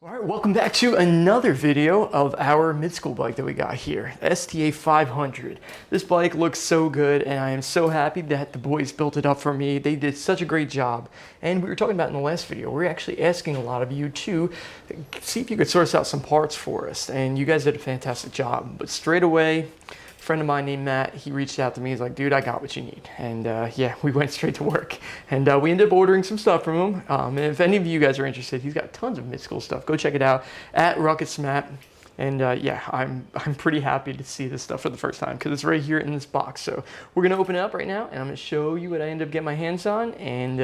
All right, welcome back to another video of our mid-school bike that we got here, STA500. This bike looks so good, and I am so happy that the boys built it up for me. They did such a great job. And we were talking about in the last video, we were actually asking a lot of you to see if you could source out some parts for us, and you guys did a fantastic job. But straight away, a friend of mine named Matt, he reached out to me. He's like, dude, I got what you need. And yeah, we went straight to work. And we ended up ordering some stuff from him. And if any of you guys are interested, he's got tons of mid-school stuff. Go check it out at Ruckus Matt. And yeah, I'm pretty happy to see this stuff for the first time because it's right here in this box. So we're going to open it up right now, and I'm going to show you what I end up getting my hands on. And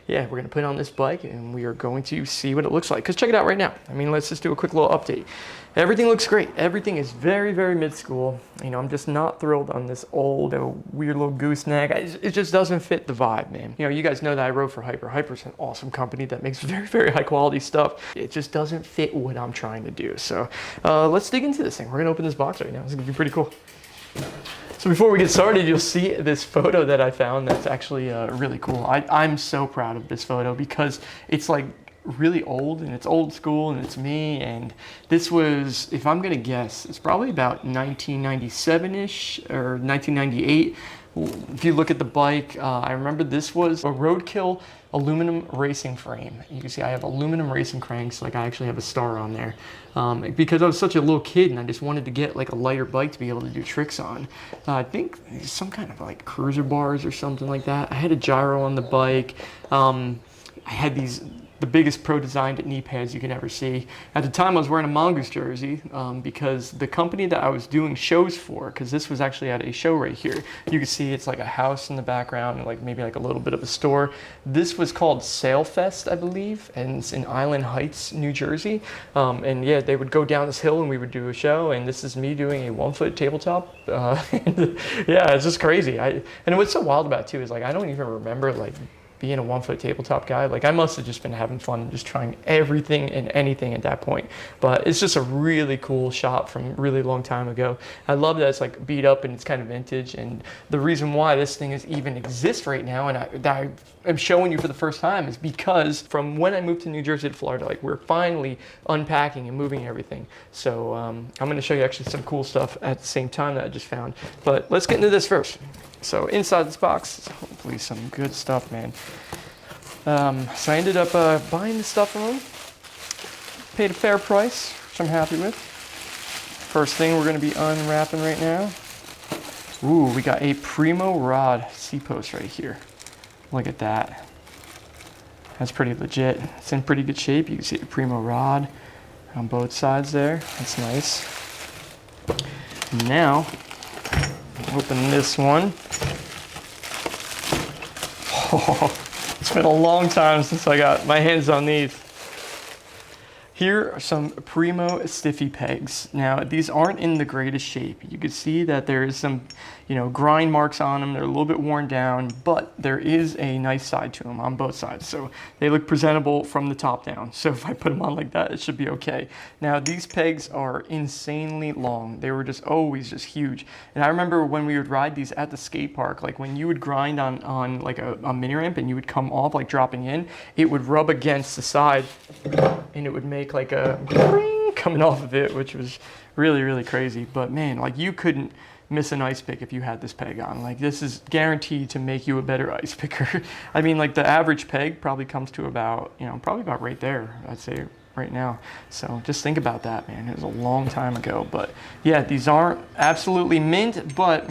yeah, we're going to put it on this bike, and we are going to see what it looks like. Because check it out right now. I mean, let's just do a quick little update. Everything looks great. Everything is very, very mid-school. You know, I'm just not thrilled on this old, weird little gooseneck. It just doesn't fit the vibe, man. You know, you guys know that I rode for Hyper. Hyper's an awesome company that makes very, very high quality stuff. It just doesn't fit what I'm trying to do. So let's dig into this thing. We're gonna open this box right now. It's gonna be pretty cool. So before we get started, you'll see this photo that I found that's actually really cool. I'm so proud of this photo because it's like really old, and it's old school, and it's me. And this was, if I'm gonna guess, it's probably about 1997-ish or 1998. If you look at the bike, I remember this was a Roadkill aluminum racing frame. You can see I have aluminum racing cranks, like I actually have a star on there. Because I was such a little kid and I just wanted to get like a lighter bike to be able to do tricks on. I think some kind of like cruiser bars or something like that. I had a gyro on the bike. I had the biggest pro-designed knee pads you can ever see. At the time, I was wearing a Mongoose jersey because the company that I was doing shows for, because this was actually at a show right here. You can see it's like a house in the background and like maybe like a little bit of a store. This was called Sailfest, I believe, and it's in Island Heights, New Jersey. And yeah, they would go down this hill and we would do a show, and this is me doing a 1-foot tabletop. And yeah, it's just crazy. And what's so wild about it too is like I don't even remember like being a 1-foot tabletop guy. Like I must have just been having fun and just trying everything and anything at that point. But it's just a really cool shop from a really long time ago. I love that it's like beat up and it's kind of vintage. And the reason why this thing even exists right now and I'm showing you for the first time is because from when I moved to New Jersey to Florida, like we're finally unpacking and moving everything. So I'm gonna show you actually some cool stuff at the same time that I just found. But let's get into this first. So inside this box, hopefully some good stuff, man. So I ended up buying the stuff from them. Paid a fair price, which I'm happy with. First thing we're gonna be unwrapping right now. Ooh, we got a Primo rod C-post right here. Look at that. That's pretty legit. It's in pretty good shape. You can see the Primo rod on both sides there. That's nice. Now, open this one. Oh, it's been a long time since I got my hands on these. Here are some Primo stiffy pegs. Now, these aren't in the greatest shape. You can see that there is some, you know, grind marks on them. They're a little bit worn down, but there is a nice side to them on both sides. So they look presentable from the top down. So if I put them on like that, it should be okay. Now, these pegs are insanely long. They were just always just huge. And I remember when we would ride these at the skate park, like when you would grind on like a mini ramp and you would come off like dropping in, it would rub against the side and it would make like a ring coming off of it, which was really, really crazy. But man, like you couldn't miss an ice pick if you had this peg on. Like this is guaranteed to make you a better ice picker. I mean, like the average peg probably comes to about, you know, probably about right there, I'd say right now. So just think about that, man. It was a long time ago. But yeah, these aren't absolutely mint, but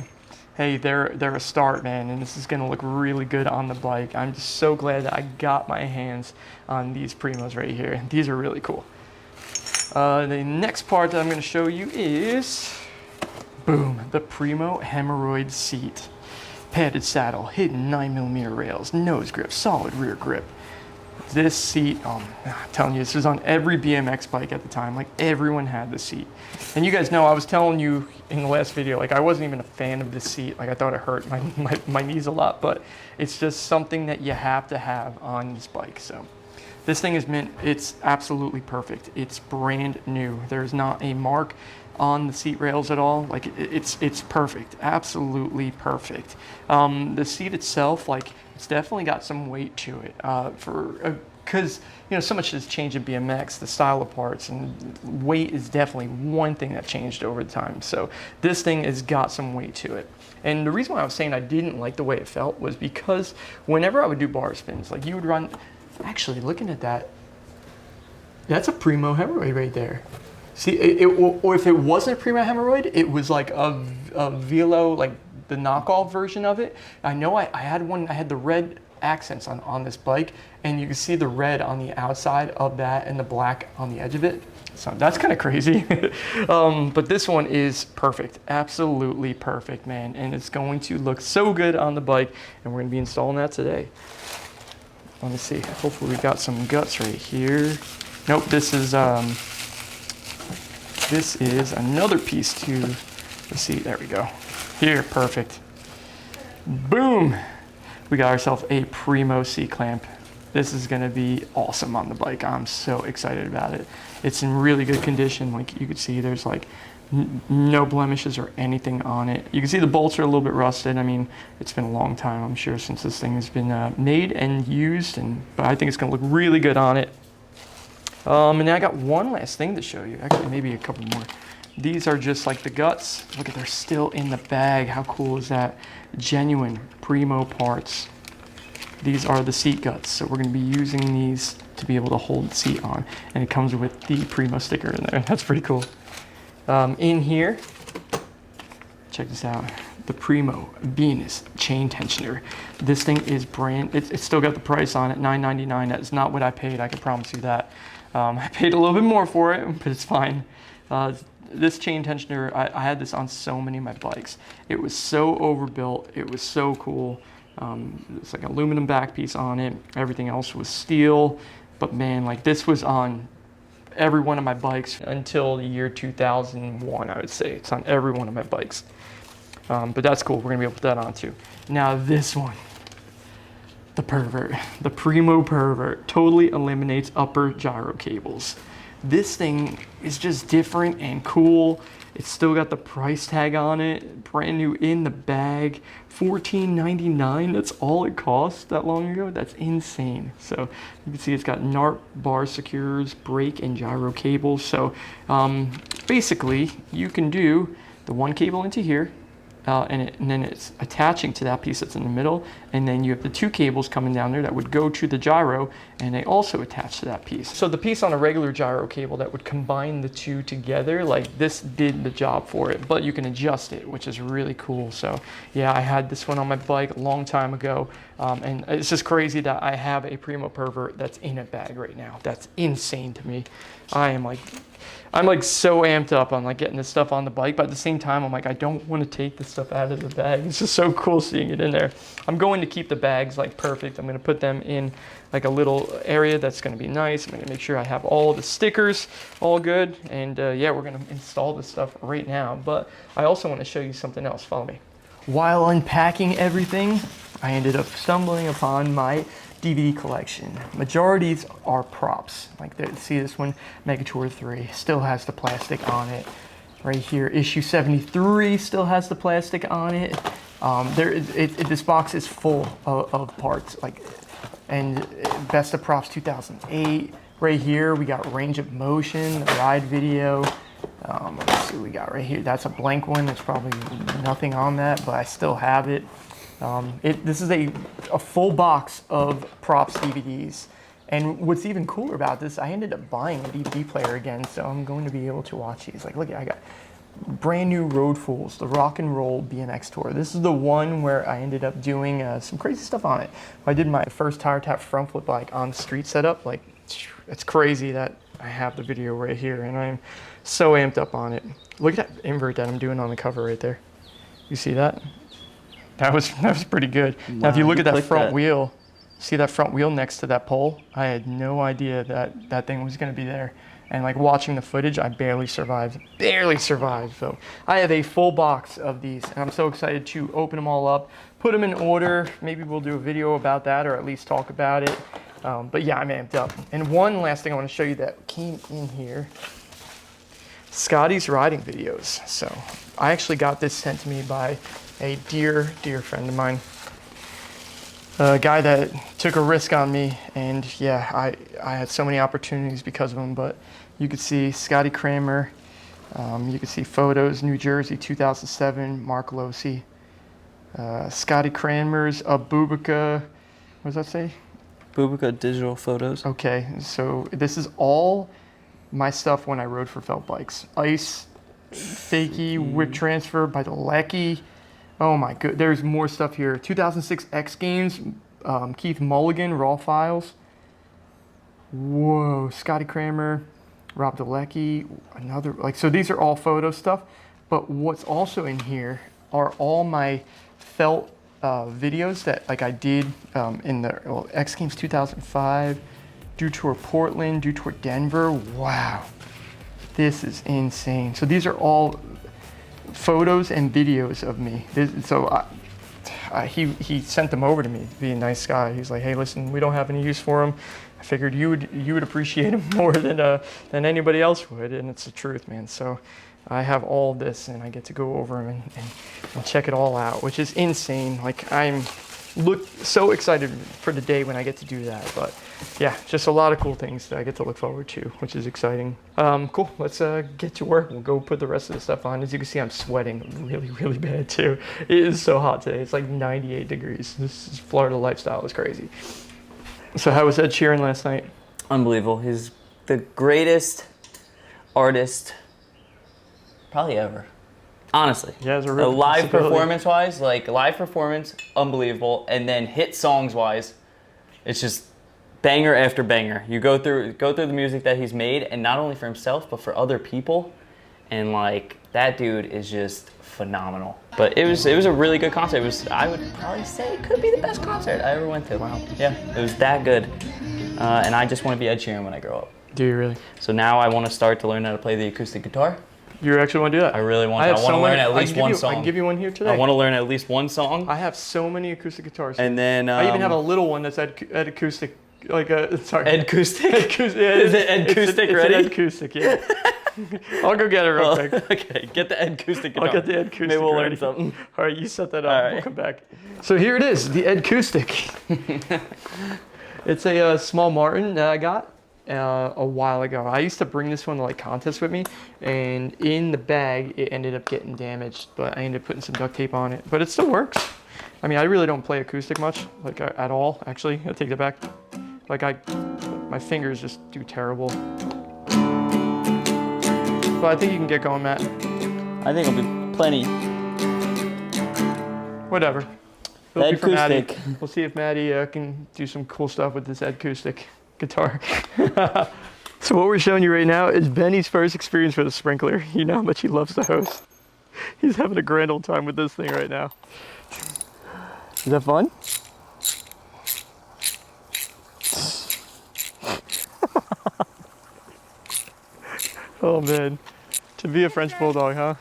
hey, they're a start, man, and this is gonna look really good on the bike. I'm just so glad that I got my hands on these Primos right here. These are really cool. The next part that I'm gonna show you is, boom, the Primo hemorrhoid seat. Padded saddle, hidden 9mm rails, nose grip, solid rear grip. This seat, I'm telling you, this was on every BMX bike at the time. Like everyone had this seat. And you guys know, I was telling you in the last video, like I wasn't even a fan of this seat. Like I thought it hurt my knees a lot, but it's just something that you have to have on this bike. So this thing is mint. It's absolutely perfect. It's brand new. There's not a mark on the seat rails at all. Like it's perfect, absolutely perfect. The seat itself, like it's definitely got some weight to it. For a because so much has changed in BMX, the style of parts, and weight is definitely one thing that changed over time. So this thing has got some weight to it. And the reason why I was saying I didn't like the way it felt was because whenever I would do bar spins, like you would run, actually looking at that, that's a primo hemorrhoid right there. See, or if it wasn't a primo hemorrhoid, it was like a velo, like the knockoff version of it. I know I had one, I had the red accents on this bike, and you can see the red on the outside of that and the black on the edge of it. So that's kind of crazy. But this one is perfect, absolutely perfect, man. And it's going to look so good on the bike, and we're gonna be installing that today. Let me see, hopefully we got some guts right here. Nope, this is another piece too. Let's see, there we go. Here, perfect. Boom. We got ourselves a primo C-clamp. This is gonna be awesome on the bike. I'm so excited about it. It's in really good condition. Like you can see, there's like no blemishes or anything on it. You can see the bolts are a little bit rusted. I mean, it's been a long time, I'm sure, since this thing has been made and used, but I think it's gonna look really good on it. And then I got one last thing to show you. Actually, maybe a couple more. These are just like the guts. Look at, they're still in the bag. How cool is that? Genuine primo parts. These are the seat guts. So we're gonna be using these to be able to hold the seat on. And it comes with the primo sticker in there. That's pretty cool. In here, check this out. The Primo Venus chain tensioner. This thing is it's still got the price on it, $9.99. That's not what I paid, I can promise you that. I paid a little bit more for it, but it's fine. This chain tensioner, I had this on so many of my bikes. It was so overbuilt, it was so cool. It's like an aluminum back piece on it. Everything else was steel, but man, like this was on every one of my bikes until the year 2001, I would say. It's on every one of my bikes. But that's cool, we're gonna be able to put that on too. Now this one, the Pervert, the Primo Pervert, totally eliminates upper gyro cables. This thing is just different and cool. It's still got the price tag on it, brand new in the bag, $14.99. That's all it cost that long ago. That's insane. So you can see it's got NARP bar secures, brake and gyro cables. So basically you can do the one cable into here, and then it's attaching to that piece that's in the middle, and then you have the two cables coming down there that would go to the gyro, and they also attach to that piece. So the piece on a regular gyro cable that would combine the two together, like this did the job for it, but you can adjust it, which is really cool. So yeah, I had this one on my bike a long time ago, and it's just crazy that I have a Primo Pervert that's in a bag right now. That's insane to me. I'm like so amped up on like getting this stuff on the bike, but at the same time, I'm like, I don't want to take this stuff out of the bag. It's just so cool seeing it in there. I'm going to keep the bags like perfect. I'm going to put them in like a little area that's going to be nice. I'm going to make sure I have all the stickers all good. And yeah, we're going to install this stuff right now. But I also want to show you something else. Follow me. While unpacking everything, I ended up stumbling upon my DVD collection. Majorities are props. Like, see this one, Megatour 3, still has the plastic on it. Right here, issue 73 still has the plastic on it. This box is full of parts. Like, and Best of Props 2008. Right here, we got Range of Motion, the ride video. Let's see what we got right here. That's a blank one. There's probably nothing on that, but I still have it. This is a full box of props DVDs. And what's even cooler about this, I ended up buying a DVD player again, so I'm going to be able to watch these. Like, look, I got brand new Road Fools, the Rock and Roll BMX Tour. This is the one where I ended up doing some crazy stuff on it. I did my first tire tap front flip like on the street setup. Like, it's crazy that I have the video right here, and I'm so amped up on it. Look at that invert that I'm doing on the cover right there. You see that? That was pretty good. Wow, now, if you look at that front wheel, see that front wheel next to that pole? I had no idea that that thing was going to be there. And like watching the footage, I barely survived. So I have a full box of these, and I'm so excited to open them all up, put them in order. Maybe we'll do a video about that, or at least talk about it. But yeah, I'm amped up. And one last thing I want to show you that came in here. Scotty's riding videos. So I actually got this sent to me by a dear friend of mine. a guy that took a risk on me, and yeah, I had so many opportunities because of him. But you could see Scotty Cramer, you could see photos, New Jersey, 2007, Mark Losi, Scotty Cramer's Abubaca, what does that say? Abubaca Digital Photos. Okay, so this is all my stuff when I rode for felt bikes. Ice, Fakie, Whip Transfer by the Lecky. Oh my good, there's more stuff here. 2006 X Games, Keith Mulligan, raw files. Whoa, Scotty Cramer, Rob DeLecky, another, like, so these are all photo stuff, but what's also in here are all my felt videos that like I did in the X Games 2005, Dew Tour Portland, Dew Tour Denver. Wow, this is insane. So these are all photos and videos of me. He sent them over to me, being a nice guy. He's like, hey, listen, we don't have any use for them. I figured you would appreciate them more than anybody else would, and it's the truth, man. So I have all this, and I get to go over them and check it all out, which is insane. Like, I'm so excited for the day when I get to do that. But yeah, just a lot of cool things that I get to look forward to, which is exciting. Cool, let's get to work. We'll go put the rest of the stuff on. As you can see, I'm sweating really, really bad too. It is so hot today. It's like 98 degrees. This Florida lifestyle is crazy. So how was Ed Sheeran last night? Unbelievable. He's the greatest artist probably ever. Honestly. Yeah, it's a real live performance-wise, like live performance, unbelievable. And then hit songs-wise, it's just banger after banger. You go through the music that he's made, and not only for himself, but for other people. And like, that dude is just phenomenal. But it was a really good concert. I would probably say it could be the best concert I ever went to. Wow. Yeah, it was that good. And I just want to be Ed Sheeran when I grow up. Do you really? So now I want to start to learn how to play the acoustic guitar. You actually want to do that? I really want to. I want to learn at least one song. I can give you one here today. I want to learn at least one song. I have so many acoustic guitars. And then I even have a little one that's Ed acoustic, like a sorry. Ed acoustic. Yeah, is it Ed acoustic ready? It's an acoustic, yeah. I'll go get it real quick. Okay, get the Ed acoustic guitar. I'll get the Ed acoustic. Maybe we'll ready. learn something. All right, you set that up. All right. We'll come back. So here it is, the Ed acoustic. It's a small Martin that I got a while ago. I used to bring this one to like contests with me, and in the bag it ended up getting damaged, but I ended up putting some duct tape on it. But it still works. I mean, I really don't play acoustic much, like at all. Actually, I take that back. Like my fingers just do terrible. But I think you can get going, Matt. I think it'll be plenty. Whatever. It'll Ed be for Maddie. acoustic. We'll see if Maddie can do some cool stuff with this Ed acoustic guitar. So what we're showing you right now is Benny's first experience with a sprinkler. You know how much he loves the hose. He's having a grand old time with this thing right now. Is that fun? Oh man, to be a French bulldog, huh?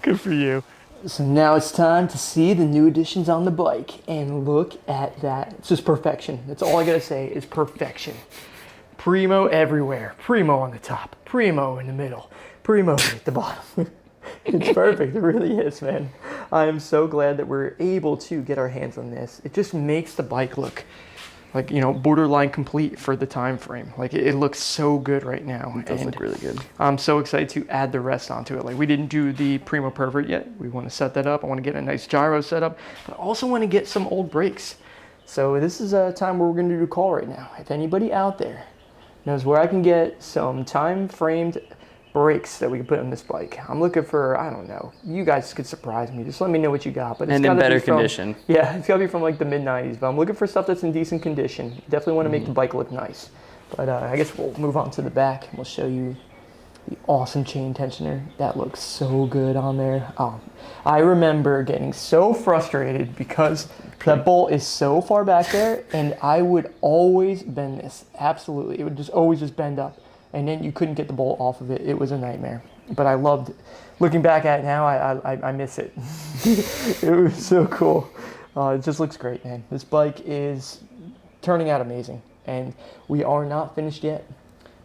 Good for you. So now it's time to see the new additions on the bike, and look at that. It's just perfection. That's all I gotta say is perfection. Primo everywhere. Primo on the top, primo in the middle, primo at the bottom. It's perfect, it really is, man. I am so glad that we're able to get our hands on this. It just makes the bike look like, you know, borderline complete for the time frame. Like it looks so good right now. It does look really good. I'm so excited to add the rest onto it. Like, we didn't do the Primo Pervert yet. We want to set that up. I want to get a nice gyro set up, but I also want to get some old brakes. So this is a time where we're going to do a call right now. If anybody out there knows where I can get some time framed brakes that we can put on this bike, I'm looking for, I don't know, you guys could surprise me. Just let me know what you got. But it's and in better condition. Yeah, it's gotta be from like the mid-90s, but I'm looking for stuff that's in decent condition. Definitely want to make the bike look nice. But I guess we'll move on to the back and we'll show you the awesome chain tensioner. That looks so good on there. I remember getting so frustrated because that bolt is so far back there, and I would always bend this. Absolutely, it would just always just bend up. And then you couldn't get the bolt off of it. It was a nightmare. But I loved it. Looking back at it now, I miss it. It was so cool. It just looks great, man. This bike is turning out amazing. And we are not finished yet.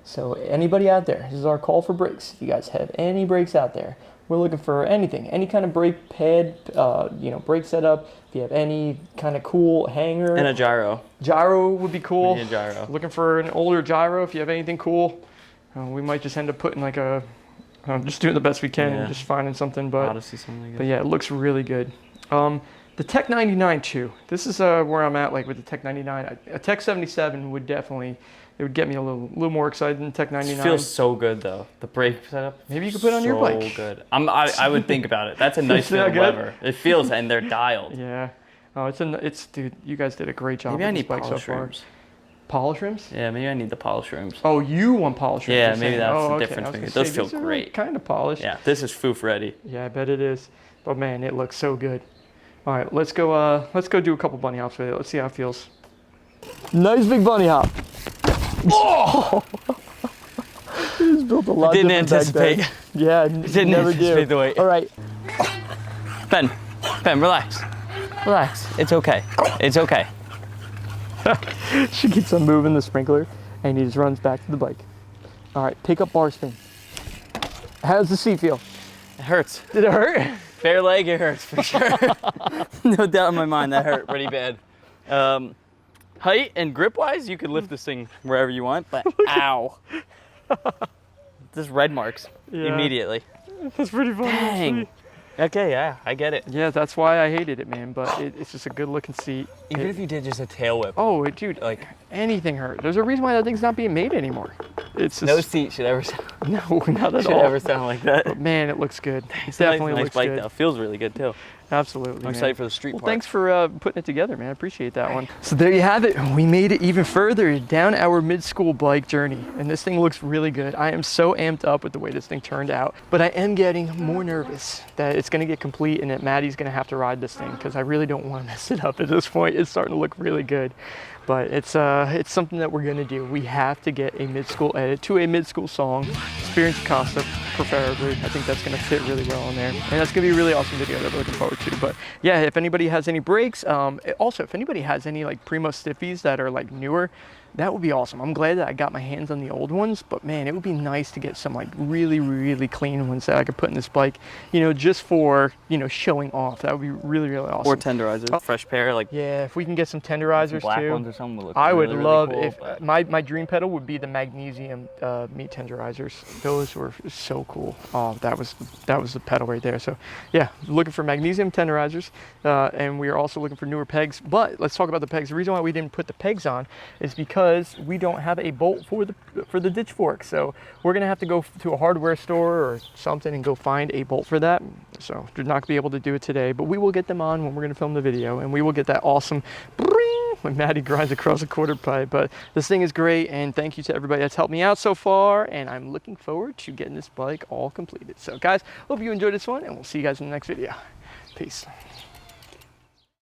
So anybody out there, this is our call for brakes. If you guys have any brakes out there, We're looking for anything, any kind of brake pad, brake setup. If you have any kind of cool hanger. And a gyro. Gyro would be cool. We need a gyro. Looking for an older gyro. If you have anything cool, we might just end up putting like a, just doing the best we can and just finding something. But Odyssey, something like that. But yeah, it looks really good. The Tech 99 too. This is where I'm at, like with the Tech 99. A Tech 77 would definitely, it would get me a little more excited than Tech 99. It feels so good though. The brake setup. Maybe you could put it on your bike. So good. I would think about it. That's a nice little lever. It feels, and they're dialed. Yeah. Oh, it's dude. You guys did a great job. Maybe I need bike polish so far. rims. Polish rims? Yeah, maybe I need the polish rims. Oh, you want polish rims? Yeah, maybe that's the difference. Those feel great. Kind of polished. Yeah, this is foof ready. Yeah, I bet it is. But man, it looks so good. All right, let's go do a couple bunny hops with it. Let's see how it feels. Nice big bunny hop. Oh! He's built a lot. Didn't anticipate. Yeah, didn't never anticipate do. the weight. All right. Ben, relax. Relax. It's okay. It's okay. She keeps on moving the sprinkler, and he just runs back to the bike. All right, pick up bar spin. How does the seat feel? It hurts. Did it hurt? Bare leg, it hurts for sure. No doubt in my mind, that hurt pretty bad. Height and grip-wise, you could lift this thing wherever you want, but ow. Just red marks immediately. That's pretty funny. Dang. Actually. Okay, yeah, I get it. Yeah, that's why I hated it, man. But it's just a good-looking seat. Even if you did just a tail whip. Oh, dude, like anything hurt. There's a reason why that thing's not being made anymore. It's just, no seat should ever sound. No, not at should all. ever sound like that. But man, it looks good. It's definitely nice looks bike good. though. Feels really good too. Absolutely. I'm excited for the street part. Thanks for putting it together, man. I appreciate that one. So there you have it. We made it even further down our mid-school bike journey, and this thing looks really good. I am so amped up with the way this thing turned out, but I am getting more nervous that it's going to get complete and that Maddie's going to have to ride this thing because I really don't want to mess it up at this point. It's starting to look really good. But it's something that we're gonna do. We have to get a mid-school edit to a mid-school song, experience concept preferably. I think that's gonna fit really well in there. And that's gonna be a really awesome video that we're looking forward to. But yeah, if anybody has any breaks, also if anybody has any like Primo Stiffies that are like newer, that would be awesome. I'm glad that I got my hands on the old ones, but man, it would be nice to get some like really, really clean ones that I could put in this bike, just for, showing off. That would be really, really awesome. Or tenderizers, fresh pair, like. Yeah, if we can get some tenderizers black too. ones or something would look I would really, love really if cool, my dream pedal would be the magnesium meat tenderizers. Those were so cool. Oh, that was the pedal right there. So yeah, looking for magnesium tenderizers, and we are also looking for newer pegs. But let's talk about the pegs. The reason why we didn't put the pegs on is because we don't have a bolt for the ditch fork. So we're gonna have to go to a hardware store or something and go find a bolt for that. So we're not gonna be able to do it today, but we will get them on when we're gonna film the video, and we will get that awesome bring when Maddie grinds across a quarter pipe. But this thing is great, and thank you to everybody that's helped me out so far, and I'm looking forward to getting this bike all completed. So guys, hope you enjoyed this one, and we'll see you guys in the next video. Peace.